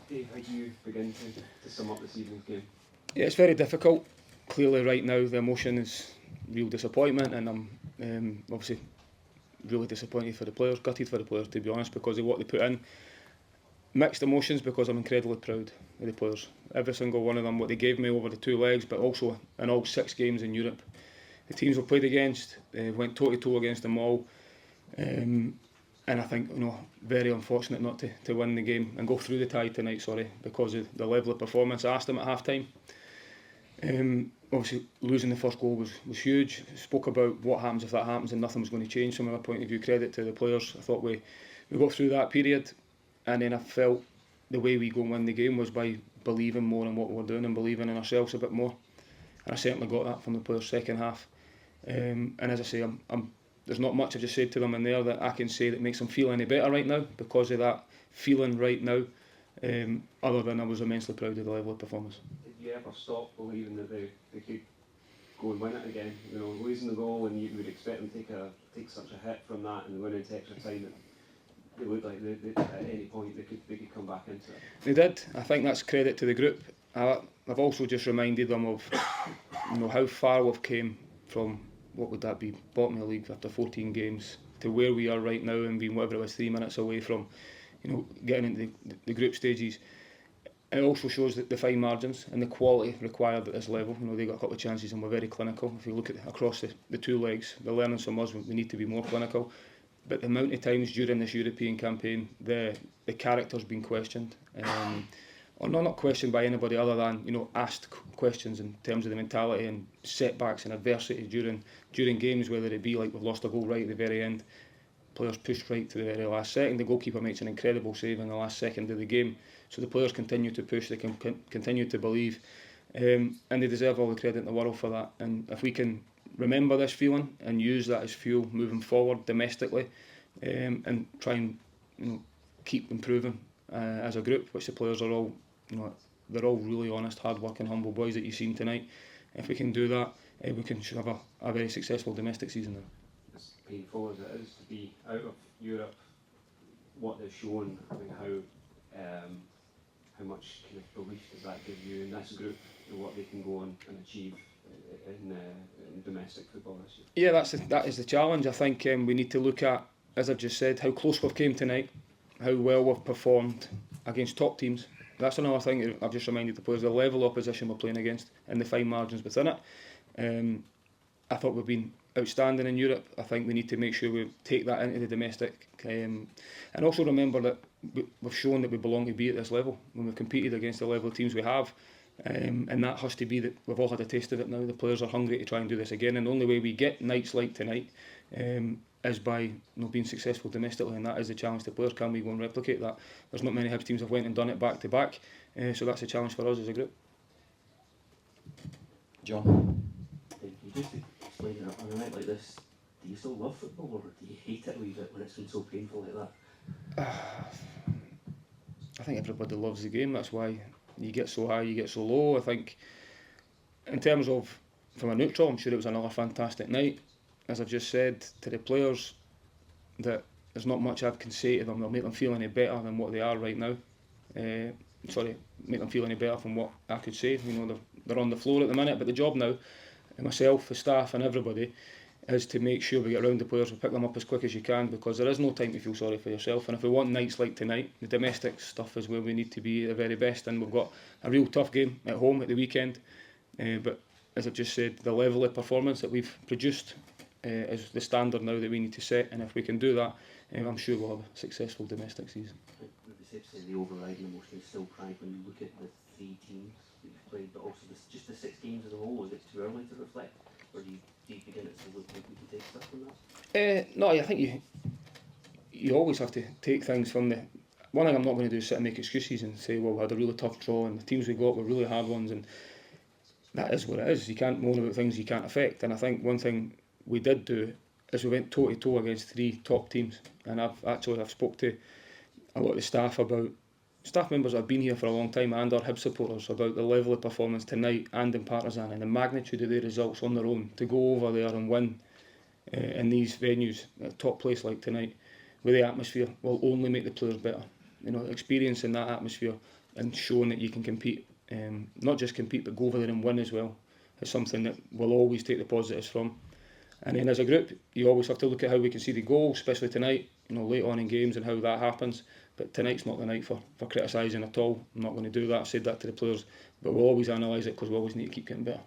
Dave, how do you begin to sum up this evening's game? Yeah, it's very difficult. Clearly right now the emotion is real disappointment, and I'm obviously really disappointed for the players, gutted for the players to be honest, because of what they put in. Mixed emotions because I'm incredibly proud of the players. Every single one of them, what they gave me over the 2 legs, but also in all 6 games in Europe. The teams we've played against, went toe to toe against them all. And I think, very unfortunate not to win the game and go through the tie tonight, because of the level of performance. I asked them at half time. Obviously losing the first goal was huge. Spoke about what happens if that happens, and nothing was going to change from my point of view. Credit to the players. I thought we got through that period, and then I felt the way we go and win the game was by believing more in what we were doing and believing in ourselves a bit more. And I certainly got that from the players' second half. And as I say, there's not much I've just said to them in there that I can say that makes them feel any better right now because of that feeling right now, other than I was immensely proud of the level of performance. Did you ever stop believing that they could go and win it again? Losing the goal, and you would expect them to take such a hit from that and win into extra time, that it looked like at any point they could come back into it. They did. I think that's credit to the group. I've also just reminded them of how far we've came from, what would that be, bottom of the league after 14 games to where we are right now, and being whatever it was 3 minutes away from getting into the group stages. It also shows that the fine margins and the quality required at this level. They got a couple of chances and we're very clinical. If you look at across the 2 legs, the learnings from us, we need to be more clinical. But the amount of times during this European campaign, the character's been questioned, or not questioned by anybody other than asked questions in terms of the mentality and setbacks and adversity during games, whether it be like we've lost a goal right at the very end, players pushed right to the very last second, the goalkeeper makes an incredible save in the last second of the game, so the players continue to push, they can continue to believe, and they deserve all the credit in the world for that. And if we can remember this feeling and use that as fuel moving forward domestically, and try and keep improving as a group, which the players are all, they're all really honest, hard-working, humble boys that you've seen tonight. If we can do that, we can have a very successful domestic season now. As painful as it is to be out of Europe, what they've shown, how much kind of belief does that give you in this group and what they can go on and achieve in domestic football this year? Yeah, that is the challenge. I think we need to look at, as I've just said, how close we've came tonight, how well we've performed against top teams. That's another thing I've just reminded the players, the level of opposition we're playing against and the fine margins within it. I thought we've been outstanding in Europe. I think we need to make sure we take that into the domestic, and also remember that we've shown that we belong to be at this level when we've competed against the level of teams we have, and that has to be that we've all had a taste of it now. The players are hungry to try and do this again, and the only way we get nights like tonight is by being successful domestically, and that is the challenge to players. Can we go and replicate that? There's not many Hibs teams have went and done it back to back, so that's a challenge for us as a group. John? Just to explain it, on a night like this, do you still love football, or do you hate it a wee bit when it's been so painful like that? I think everybody loves the game. That's why you get so high, you get so low. I think in terms of from a neutral, I'm sure it was another fantastic night. As I've just said to the players, that there's not much I can say to them that'll make them feel any better than what they are right now. Make them feel any better from what I could say. They're on the floor at the minute, but the job now, and myself, the staff and everybody, is to make sure we get around the players, we pick them up as quick as you can, because there is no time to feel sorry for yourself. And if we want nights like tonight, the domestic stuff is where we need to be at the very best, and we've got a real tough game at home at the weekend, but as I've just said, the level of performance that we've produced is the standard now that we need to set, and if we can do that, I'm sure we'll have a successful domestic season. Would be safe to say the overriding emotion is still pride when you look at the 3 teams that you've played, but also just the 6 games as a whole? Is it too early to reflect, or do you begin it to look like we can take stuff from that? No, I think you always have to take things from the... One thing I'm not going to do is sit and make excuses and say, well, we had a really tough draw and the teams we got were really hard ones, and that is what it is. You can't moan about things you can't affect. And I think one thing we did do is we went toe to toe against 3 top teams, and I've spoke to a lot of the staff members that have been here for a long time and our Hibs supporters about the level of performance tonight and in Partizan, and the magnitude of their results on their own, to go over there and win in these venues at a top place like tonight with the atmosphere will only make the players better. Experiencing that atmosphere and showing that you can compete, not just compete but go over there and win as well, is something that we'll always take the positives from. And then as a group, you always have to look at how we can see the goal, especially tonight, late on in games and how that happens. But tonight's not the night for criticising at all. I'm not going to do that. I've said that to the players, but we'll always analyse it because we always need to keep getting better.